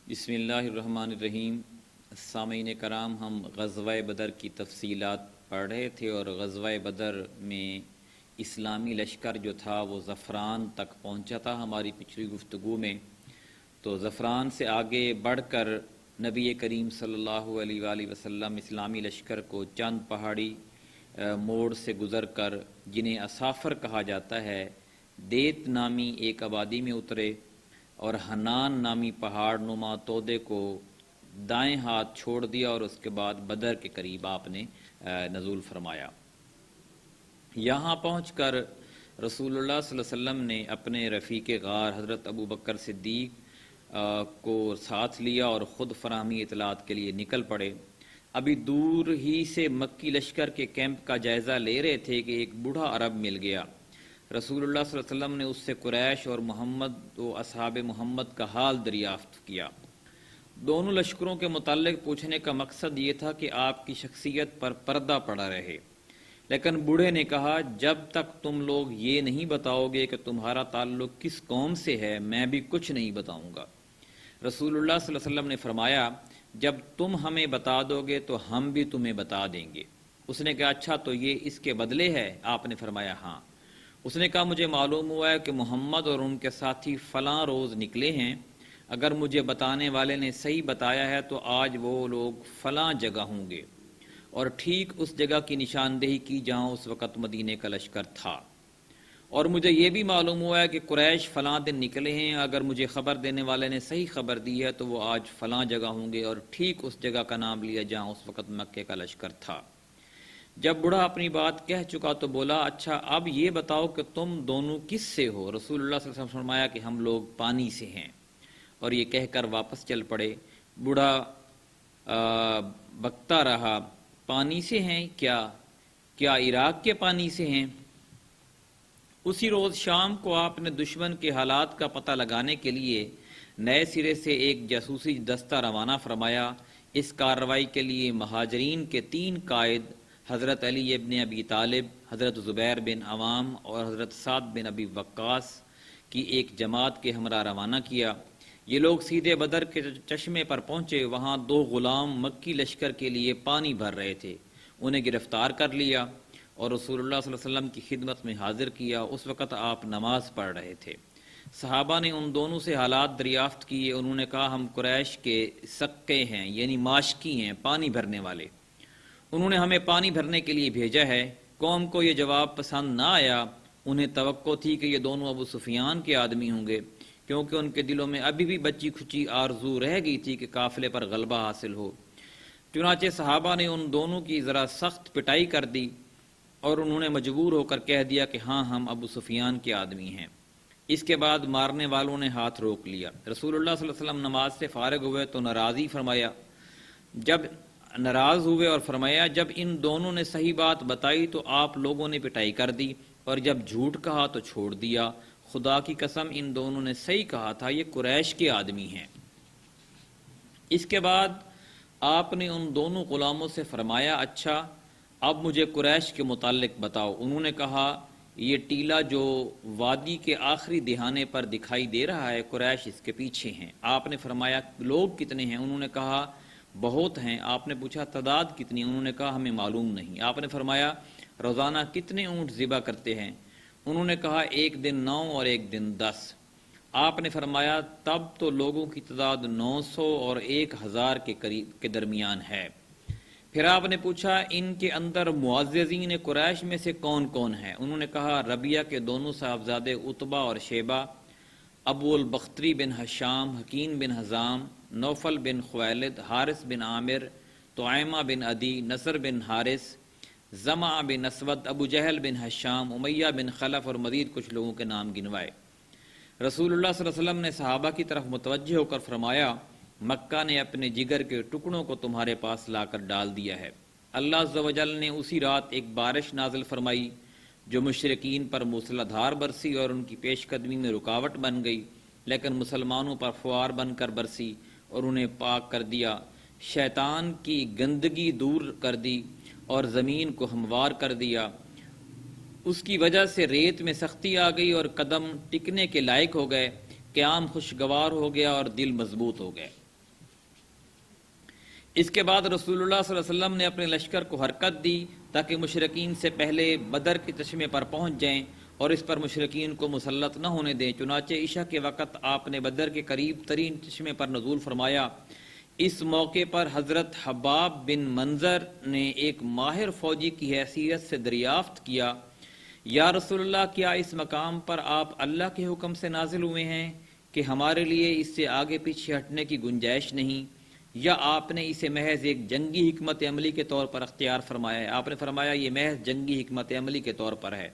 بسم اللہ الرحمن الرحیم۔ سامعین کرام، ہم غزوہ بدر کی تفصیلات پڑھ رہے تھے اور غزوہ بدر میں اسلامی لشکر جو تھا وہ زعفران تک پہنچا تھا ہماری پچھلی گفتگو میں۔ تو زعفران سے آگے بڑھ کر نبی کریم صلی اللہ علیہ وآلہ وسلم اسلامی لشکر کو چند پہاڑی موڑ سے گزر کر، جنہیں اسافر کہا جاتا ہے، دیت نامی ایک آبادی میں اترے اور حنان نامی پہاڑ نما تودے کو دائیں ہاتھ چھوڑ دیا اور اس کے بعد بدر کے قریب آپ نے نزول فرمایا۔ یہاں پہنچ کر رسول اللہ صلی اللہ علیہ وسلم نے اپنے رفیق غار حضرت ابو بکر صدیق کو ساتھ لیا اور خود فراہمی اطلاعات کے لیے نکل پڑے۔ ابھی دور ہی سے مکی لشکر کے کیمپ کا جائزہ لے رہے تھے کہ ایک بوڑھا عرب مل گیا۔ رسول اللہ صلی اللہ علیہ وسلم نے اس سے قریش اور محمد و اصحاب محمد کا حال دریافت کیا۔ دونوں لشکروں کے متعلق پوچھنے کا مقصد یہ تھا کہ آپ کی شخصیت پر پردہ پڑا رہے، لیکن بوڑھے نے کہا، جب تک تم لوگ یہ نہیں بتاؤ گے کہ تمہارا تعلق کس قوم سے ہے، میں بھی کچھ نہیں بتاؤں گا۔ رسول اللہ صلی اللہ علیہ وسلم نے فرمایا، جب تم ہمیں بتا دو گے تو ہم بھی تمہیں بتا دیں گے۔ اس نے کہا، اچھا تو یہ اس کے بدلے ہے؟ آپ نے فرمایا، ہاں۔ اس نے کہا، مجھے معلوم ہوا ہے کہ محمد اور ان کے ساتھی فلاں روز نکلے ہیں۔ اگر مجھے بتانے والے نے صحیح بتایا ہے تو آج وہ لوگ فلاں جگہ ہوں گے، اور ٹھیک اس جگہ کی نشاندہی کی جہاں اس وقت مدینے کا لشکر تھا۔ اور مجھے یہ بھی معلوم ہوا ہے کہ قریش فلاں دن نکلے ہیں۔ اگر مجھے خبر دینے والے نے صحیح خبر دی ہے تو وہ آج فلاں جگہ ہوں گے، اور ٹھیک اس جگہ کا نام لیا جہاں اس وقت مکے کا لشکر تھا۔ جب بوڑھا اپنی بات کہہ چکا تو بولا، اچھا اب یہ بتاؤ کہ تم دونوں کس سے ہو؟ رسول اللہ صلی اللہ علیہ وسلم نے فرمایا کہ ہم لوگ پانی سے ہیں، اور یہ کہہ کر واپس چل پڑے۔ بوڑھا بکتا رہا، پانی سے ہیں؟ کیا عراق کے پانی سے ہیں؟ اسی روز شام کو آپ نے دشمن کے حالات کا پتہ لگانے کے لیے نئے سرے سے ایک جاسوسی دستہ روانہ فرمایا۔ اس کارروائی کے لیے مہاجرین کے 3 قائد حضرت علی ابن ابی طالب، حضرت زبیر بن عوام اور حضرت سعد بن ابی وقاص کی ایک جماعت کے ہمراہ روانہ کیا۔ یہ لوگ سیدھے بدر کے چشمے پر پہنچے۔ وہاں 2 غلام مکی لشکر کے لیے پانی بھر رہے تھے، انہیں گرفتار کر لیا اور رسول اللہ صلی اللہ علیہ وسلم کی خدمت میں حاضر کیا۔ اس وقت آپ نماز پڑھ رہے تھے۔ صحابہ نے ان دونوں سے حالات دریافت کیے۔ انہوں نے کہا، ہم قریش کے سقے ہیں، یعنی ماشکی ہیں، پانی بھرنے والے۔ انہوں نے ہمیں پانی بھرنے کے لیے بھیجا ہے۔ قوم کو یہ جواب پسند نہ آیا۔ انہیں توقع تھی کہ یہ دونوں ابو سفیان کے آدمی ہوں گے، کیونکہ ان کے دلوں میں ابھی بھی بچی کھچی آرزو رہ گئی تھی کہ قافلے پر غلبہ حاصل ہو۔ چنانچہ صحابہ نے ان دونوں کی ذرا سخت پٹائی کر دی اور انہوں نے مجبور ہو کر کہہ دیا کہ ہاں، ہم ابو سفیان کے آدمی ہیں۔ اس کے بعد مارنے والوں نے ہاتھ روک لیا۔ رسول اللہ صلی اللہ علیہ وسلم نماز سے فارغ ہوئے تو ناراض ہوئے اور فرمایا، جب ان دونوں نے صحیح بات بتائی تو آپ لوگوں نے پٹائی کر دی، اور جب جھوٹ کہا تو چھوڑ دیا۔ خدا کی قسم ان دونوں نے صحیح کہا تھا، یہ قریش کے آدمی ہیں۔ اس کے بعد آپ نے ان دونوں غلاموں سے فرمایا، اچھا اب مجھے قریش کے متعلق بتاؤ۔ انہوں نے کہا، یہ ٹیلہ جو وادی کے آخری دہانے پر دکھائی دے رہا ہے، قریش اس کے پیچھے ہیں۔ آپ نے فرمایا، لوگ کتنے ہیں؟ انہوں نے کہا، بہت ہیں۔ آپ نے پوچھا، تعداد کتنی؟ انہوں نے کہا، ہمیں معلوم نہیں۔ آپ نے فرمایا، روزانہ کتنے اونٹ ذبح کرتے ہیں؟ انہوں نے کہا، ایک دن 9 اور ایک دن 10۔ آپ نے فرمایا، تب تو لوگوں کی تعداد 900 اور 1000 کے درمیان ہے۔ پھر آپ نے پوچھا، ان کے اندر معززین قریش میں سے کون کون ہے؟ انہوں نے کہا، ربیہ کے دونوں صاحبزادے عتبہ اور شیبہ، ابو البختری بن حشام، حکیم بن حزام، نوفل بن خویلد، حارث بن عامر، طعیمہ بن عدی، نصر بن حارث، زمع بن اسود، ابو جہل بن حشام، امیہ بن خلف اور مزید کچھ لوگوں کے نام گنوائے۔ رسول اللہ صلی اللہ علیہ وسلم نے صحابہ کی طرف متوجہ ہو کر فرمایا، مکہ نے اپنے جگر کے ٹکڑوں کو تمہارے پاس لا کر ڈال دیا ہے۔ اللہ عز و جل نے اسی رات ایک بارش نازل فرمائی جو مشرکین پر موسلا دھار برسی اور ان کی پیش قدمی میں رکاوٹ بن گئی، لیکن مسلمانوں پر فوار بن کر برسی اور انہیں پاک کر دیا۔ شیطان کی گندگی دور کر دی اور زمین کو ہموار کر دیا۔ اس کی وجہ سے ریت میں سختی آ گئی اور قدم ٹکنے کے لائق ہو گئے، قیام خوشگوار ہو گیا اور دل مضبوط ہو گئے۔ اس کے بعد رسول اللہ صلی اللہ علیہ وسلم نے اپنے لشکر کو حرکت دی تاکہ مشرکین سے پہلے بدر کے چشمے پر پہنچ جائیں اور اس پر مشرکین کو مسلط نہ ہونے دیں۔ چنانچہ عشاء کے وقت آپ نے بدر کے قریب ترین چشمے پر نزول فرمایا۔ اس موقع پر حضرت حباب بن منظر نے ایک ماہر فوجی کی حیثیت سے دریافت کیا، یا رسول اللہ، کیا اس مقام پر آپ اللہ کے حکم سے نازل ہوئے ہیں کہ ہمارے لیے اس سے آگے پیچھے ہٹنے کی گنجائش نہیں، یا آپ نے اسے محض ایک جنگی حکمت عملی کے طور پر اختیار فرمایا ہے؟ آپ نے فرمایا یہ محض جنگی حکمت عملی کے طور پر ہے۔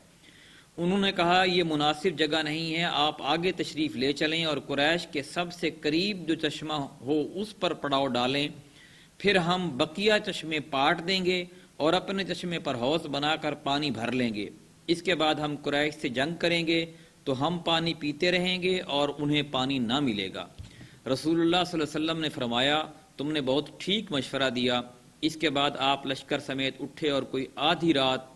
انہوں نے کہا یہ مناسب جگہ نہیں ہے، آپ آگے تشریف لے چلیں اور قریش کے سب سے قریب جو چشمہ ہو اس پر پڑاؤ ڈالیں، پھر ہم بقیہ چشمے پاٹ دیں گے اور اپنے چشمے پر حوض بنا کر پانی بھر لیں گے۔ اس کے بعد ہم قریش سے جنگ کریں گے تو ہم پانی پیتے رہیں گے اور انہیں پانی نہ ملے گا۔ رسول اللہ صلی اللہ علیہ وسلم نے فرمایا تم نے بہت ٹھیک مشورہ دیا۔ اس کے بعد آپ لشکر سمیت اٹھے اور کوئی آدھی رات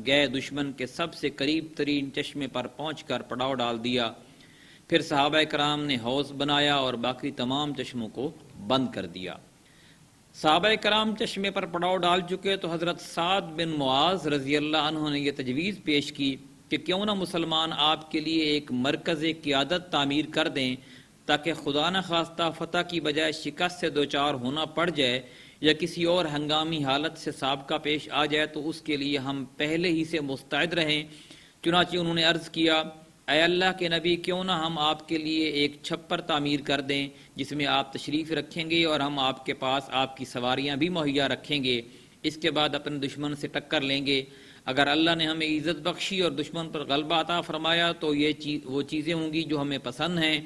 گئے دشمن کے سب سے قریب ترین چشمے پر پہنچ کر پڑاؤ ڈال دیا۔ پھر صحابہ کرام نے حوض بنایا اور باقی تمام چشموں کو بند کر دیا۔ صحابہ کرام چشمے پر پڑاؤ ڈال چکے تو حضرت سعد بن معاذ رضی اللہ عنہ نے یہ تجویز پیش کی کہ کیوں نہ مسلمان آپ کے لیے ایک مرکز قیادت تعمیر کر دیں تاکہ خدا نہ خواستہ فتح کی بجائے شکست سے دوچار ہونا پڑ جائے یا کسی اور ہنگامی حالت سے سابقہ پیش آ جائے تو اس کے لیے ہم پہلے ہی سے مستعد رہیں۔ چنانچہ انہوں نے عرض کیا اے اللہ کے نبی، کیوں نہ ہم آپ کے لیے ایک چھپر تعمیر کر دیں جس میں آپ تشریف رکھیں گے اور ہم آپ کے پاس آپ کی سواریاں بھی مہیا رکھیں گے۔ اس کے بعد اپنے دشمن سے ٹکر لیں گے۔ اگر اللہ نے ہمیں عزت بخشی اور دشمن پر غلبہ عطا فرمایا تو یہ وہ چیزیں ہوں گی جو ہمیں پسند ہیں،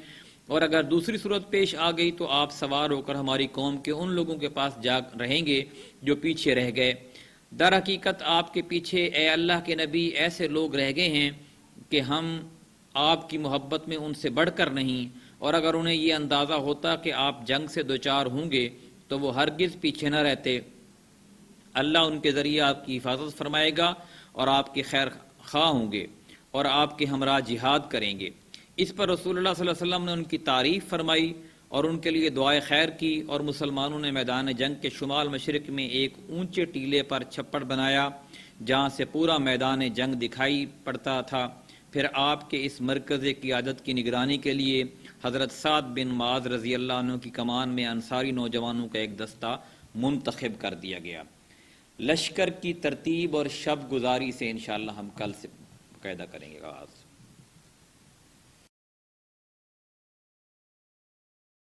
اور اگر دوسری صورت پیش آ گئی تو آپ سوار ہو کر ہماری قوم کے ان لوگوں کے پاس جا رہیں گے جو پیچھے رہ گئے۔ در حقیقت آپ کے پیچھے اے اللہ کے نبی ایسے لوگ رہ گئے ہیں کہ ہم آپ کی محبت میں ان سے بڑھ کر نہیں، اور اگر انہیں یہ اندازہ ہوتا کہ آپ جنگ سے دوچار ہوں گے تو وہ ہرگز پیچھے نہ رہتے۔ اللہ ان کے ذریعے آپ کی حفاظت فرمائے گا اور آپ کے خیر خواہ ہوں گے اور آپ کے ہمراہ جہاد کریں گے۔ اس پر رسول اللہ صلی اللہ علیہ وسلم نے ان کی تعریف فرمائی اور ان کے لیے دعائے خیر کی، اور مسلمانوں نے میدان جنگ کے شمال مشرق میں ایک اونچے ٹیلے پر چھپڑ بنایا جہاں سے پورا میدان جنگ دکھائی پڑتا تھا۔ پھر آپ کے اس مرکز قیادت کی نگرانی کے لیے حضرت سعد بن معاذ رضی اللہ عنہ کی کمان میں انصاری نوجوانوں کا ایک دستہ منتخب کر دیا گیا۔ لشکر کی ترتیب اور شب گزاری سے انشاءاللہ ہم کل سے باقاعدہ کریں گے آغاز۔